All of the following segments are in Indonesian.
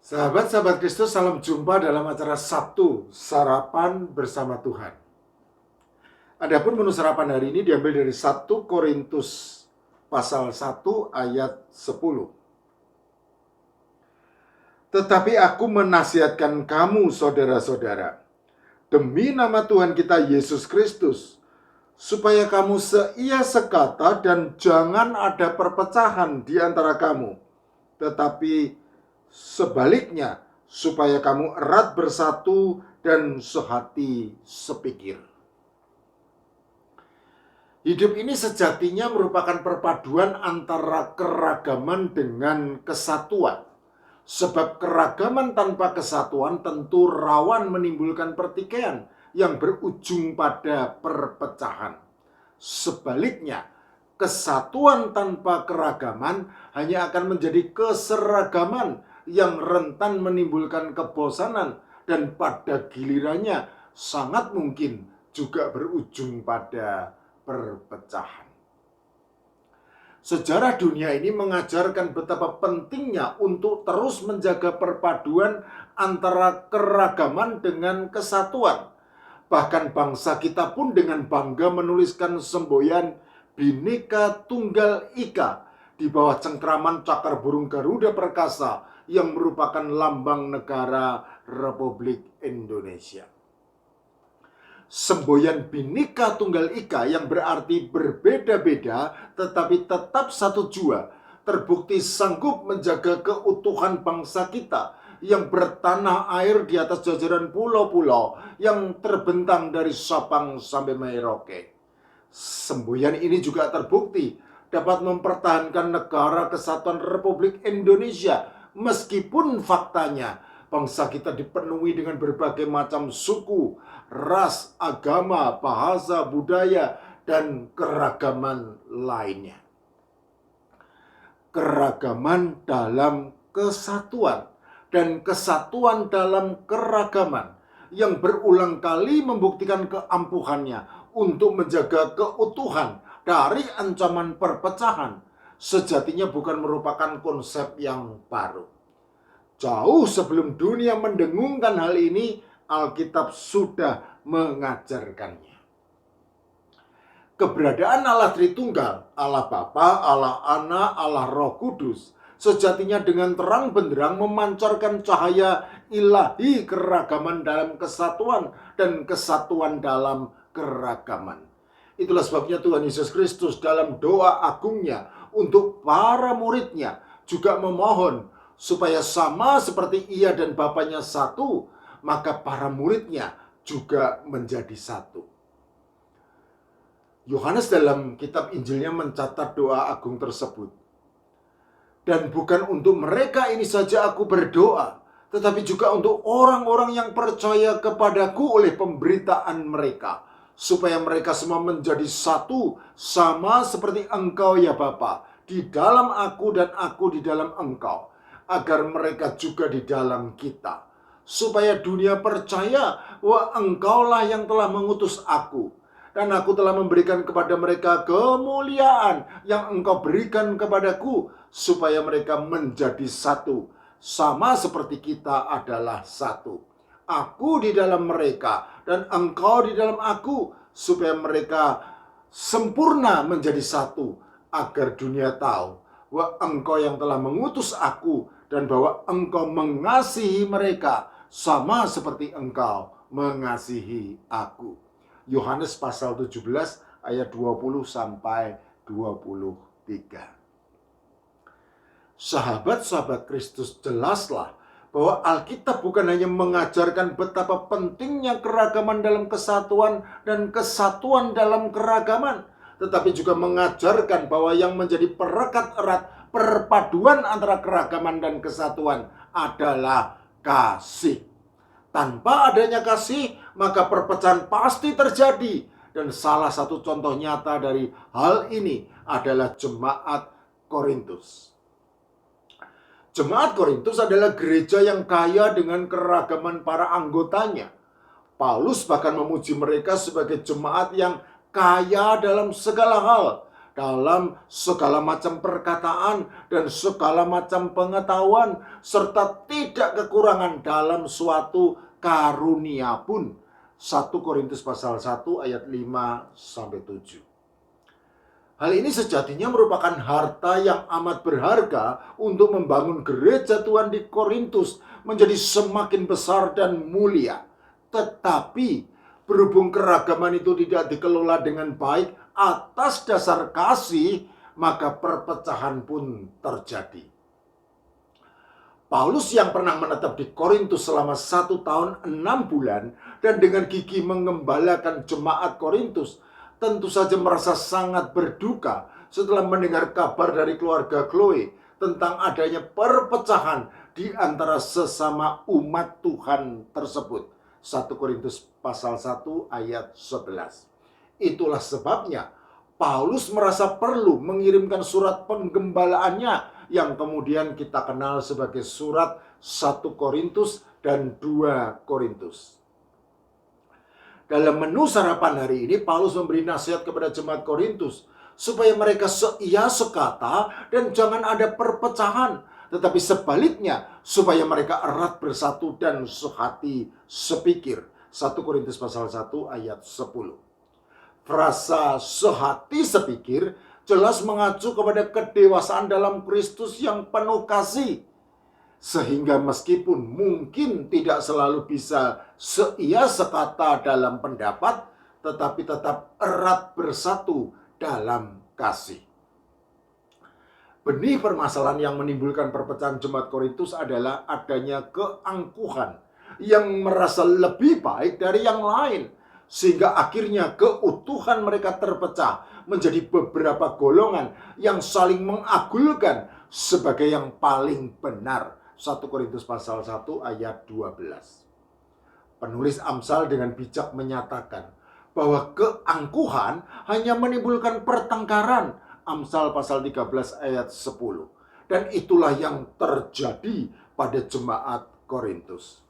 Sahabat-sahabat Kristus, salam jumpa dalam acara Sabtu, Sarapan Bersama Tuhan. Adapun menu sarapan hari ini diambil dari 1 Korintus pasal 1 ayat 10. Tetapi aku menasihatkan kamu, saudara-saudara, demi nama Tuhan kita Yesus Kristus, supaya kamu seia sekata dan jangan ada perpecahan di antara kamu, tetapi sebaliknya, supaya kamu erat bersatu dan sehati sepikir. Hidup ini sejatinya merupakan perpaduan antara keragaman dengan kesatuan. Sebab keragaman tanpa kesatuan tentu rawan menimbulkan pertikaian yang berujung pada perpecahan. Sebaliknya, kesatuan tanpa keragaman hanya akan menjadi keseragaman yang rentan menimbulkan kebosanan dan pada gilirannya sangat mungkin juga berujung pada perpecahan. Sejarah dunia ini mengajarkan betapa pentingnya untuk terus menjaga perpaduan antara keragaman dengan kesatuan. Bahkan bangsa kita pun dengan bangga menuliskan semboyan Bhinneka Tunggal Ika di bawah cengkraman cakar burung Garuda Perkasa yang merupakan lambang negara Republik Indonesia. Semboyan Bhinneka Tunggal Ika yang berarti berbeda-beda tetapi tetap satu jua terbukti sanggup menjaga keutuhan bangsa kita yang bertanah air di atas jajaran pulau-pulau yang terbentang dari Sabang sampai Merauke. Semboyan ini juga terbukti dapat mempertahankan negara kesatuan Republik Indonesia meskipun faktanya bangsa kita dipenuhi dengan berbagai macam suku, ras, agama, bahasa, budaya, dan keragaman lainnya. Keragaman dalam kesatuan dan kesatuan dalam keragaman yang berulang kali membuktikan keampuhannya untuk menjaga keutuhan dari ancaman perpecahan sejatinya bukan merupakan konsep yang baru. Jauh sebelum dunia mendengungkan hal ini, Alkitab sudah mengajarkannya. Keberadaan Allah Tritunggal, Allah Bapa, Allah Anak, Allah Roh Kudus, sejatinya dengan terang benderang memancarkan cahaya ilahi keragaman dalam kesatuan dan kesatuan dalam keragaman. Itulah sebabnya Tuhan Yesus Kristus dalam doa agungnya untuk para muridnya juga memohon supaya sama seperti ia dan Bapanya satu, maka para muridnya juga menjadi satu. Yohanes dalam kitab Injilnya mencatat doa agung tersebut. Dan bukan untuk mereka ini saja aku berdoa, tetapi juga untuk orang-orang yang percaya kepadaku oleh pemberitaan mereka, supaya mereka semua menjadi satu, sama seperti Engkau ya Bapa, di dalam aku dan aku di dalam Engkau, agar mereka juga di dalam kita, supaya dunia percaya bahwa Engkaulah yang telah mengutus aku, dan aku telah memberikan kepada mereka kemuliaan yang Engkau berikan kepadaku, supaya mereka menjadi satu, sama seperti kita adalah satu. Aku di dalam mereka dan Engkau di dalam aku, supaya mereka sempurna menjadi satu, agar dunia tahu bahwa Engkau yang telah mengutus aku dan bahwa Engkau mengasihi mereka sama seperti Engkau mengasihi aku. Yohanes pasal 17 ayat 20 sampai 23. Sahabat-sahabat Kristus, jelaslah bahwa Alkitab bukan hanya mengajarkan betapa pentingnya keragaman dalam kesatuan dan kesatuan dalam keragaman, tetapi juga mengajarkan bahwa yang menjadi perekat erat perpaduan antara keragaman dan kesatuan adalah kasih. Tanpa adanya kasih, maka perpecahan pasti terjadi. Dan salah satu contoh nyata dari hal ini adalah jemaat Korintus. Jemaat Korintus adalah gereja yang kaya dengan keragaman para anggotanya. Paulus bahkan memuji mereka sebagai jemaat yang kaya dalam segala hal dalam segala macam perkataan dan segala macam pengetahuan, serta tidak kekurangan dalam suatu karunia pun. 1 Korintus pasal 1 ayat 5-7. Hal ini sejatinya merupakan harta yang amat berharga untuk membangun gereja Tuhan di Korintus menjadi semakin besar dan mulia. Tetapi berhubung keragaman itu tidak dikelola dengan baik atas dasar kasih, maka perpecahan pun terjadi. Paulus yang pernah menetap di Korintus selama 1 tahun 6 bulan dan dengan gigih mengembalakan jemaat Korintus, tentu saja merasa sangat berduka setelah mendengar kabar dari keluarga Chloe tentang adanya perpecahan di antara sesama umat Tuhan tersebut. 1 Korintus pasal 1 ayat 11. Itulah sebabnya Paulus merasa perlu mengirimkan surat penggembalaannya yang kemudian kita kenal sebagai surat 1 Korintus dan 2 Korintus. Dalam menu sarapan hari ini, Paulus memberi nasihat kepada jemaat Korintus supaya mereka seia sekata dan jangan ada perpecahan, tetapi sebaliknya supaya mereka erat bersatu dan sehati sepikir. 1 Korintus pasal 1 ayat 10. Frasa sehati sepikir jelas mengacu kepada kedewasaan dalam Kristus yang penuh kasih. Sehingga meskipun mungkin tidak selalu bisa seia sekata dalam pendapat, tetapi tetap erat bersatu dalam kasih. Benih permasalahan yang menimbulkan perpecahan jemaat Korintus adalah adanya keangkuhan yang merasa lebih baik dari yang lain, sehingga akhirnya keutuhan mereka terpecah menjadi beberapa golongan yang saling mengagulkan sebagai yang paling benar. 1 Korintus pasal 1 ayat 12. Penulis Amsal dengan bijak menyatakan bahwa keangkuhan hanya menimbulkan pertengkaran. Amsal pasal 13 ayat 10. Dan itulah yang terjadi pada jemaat Korintus.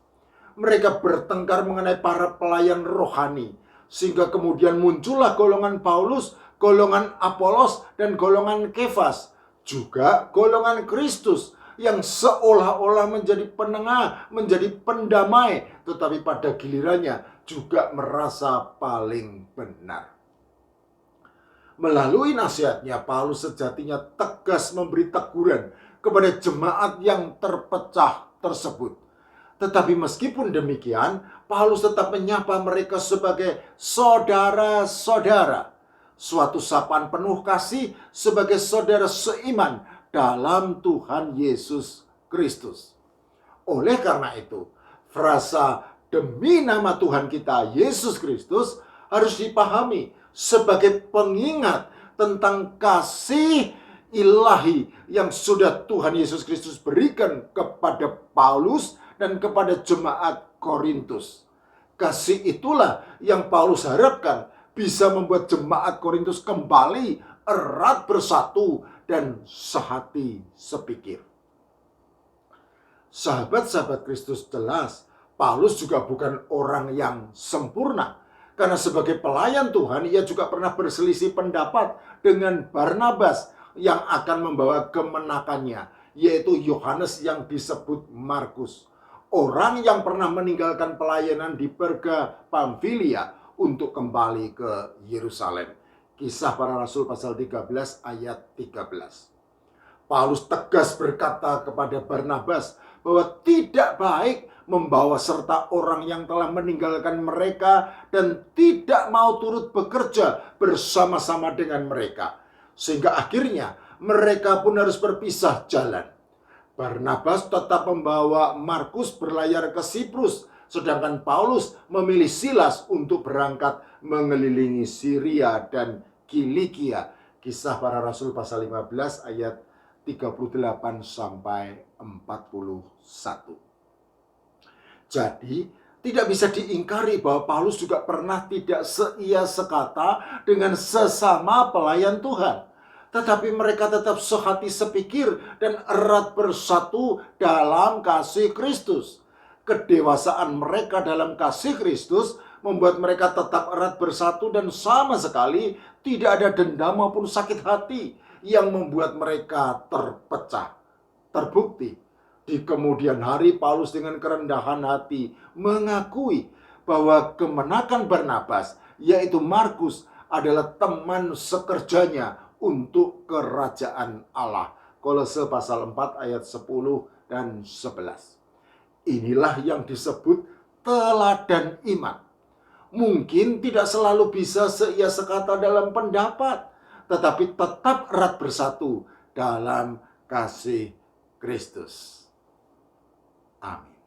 Mereka bertengkar mengenai para pelayan rohani, sehingga kemudian muncullah golongan Paulus, golongan Apolos, dan golongan Kefas, juga golongan Kristus, yang seolah-olah menjadi penengah, menjadi pendamai, tetapi pada gilirannya juga merasa paling benar. Melalui nasihatnya, Paulus sejatinya tegas memberi teguran kepada jemaat yang terpecah tersebut. Tetapi meskipun demikian, Paulus tetap menyapa mereka sebagai saudara-saudara. Suatu sapaan penuh kasih sebagai saudara seiman dalam Tuhan Yesus Kristus. Oleh karena itu, frasa demi nama Tuhan kita Yesus Kristus harus dipahami sebagai pengingat tentang kasih ilahi yang sudah Tuhan Yesus Kristus berikan kepada Paulus dan kepada jemaat Korintus. Kasih itulah yang Paulus harapkan bisa membuat jemaat Korintus kembali erat bersatu dan sehati sepikir. Sahabat-sahabat Kristus, jelas Paulus juga bukan orang yang sempurna. Karena sebagai pelayan Tuhan, ia juga pernah berselisih pendapat dengan Barnabas yang akan membawa kemenakannya, yaitu Yohanes yang disebut Markus. Orang yang pernah meninggalkan pelayanan di Perga Pamfilia untuk kembali ke Yerusalem. Kisah Para Rasul pasal 13 ayat 13. Paulus tegas berkata kepada Barnabas bahwa tidak baik membawa serta orang yang telah meninggalkan mereka dan tidak mau turut bekerja bersama-sama dengan mereka. Sehingga akhirnya mereka pun harus berpisah jalan. Barnabas tetap membawa Markus berlayar ke Siprus, sedangkan Paulus memilih Silas untuk berangkat mengelilingi Syria dan Kilikia. Kisah Para Rasul pasal 15 ayat 38 sampai 41. Jadi, tidak bisa diingkari bahwa Paulus juga pernah tidak seia sekata dengan sesama pelayan Tuhan. Tetapi mereka tetap sehati sepikir dan erat bersatu dalam kasih Kristus. Kedewasaan mereka dalam kasih Kristus membuat mereka tetap erat bersatu dan sama sekali tidak ada dendam maupun sakit hati yang membuat mereka terpecah. Terbukti di kemudian hari Paulus dengan kerendahan hati mengakui bahwa kemenakan Barnabas, yaitu Markus, adalah teman sekerjanya untuk kerajaan Allah. Kolose pasal 4 ayat 10 dan 11. Inilah yang disebut teladan iman. Mungkin tidak selalu bisa seia sekata dalam pendapat, tetapi tetap erat bersatu dalam kasih Kristus. Amin.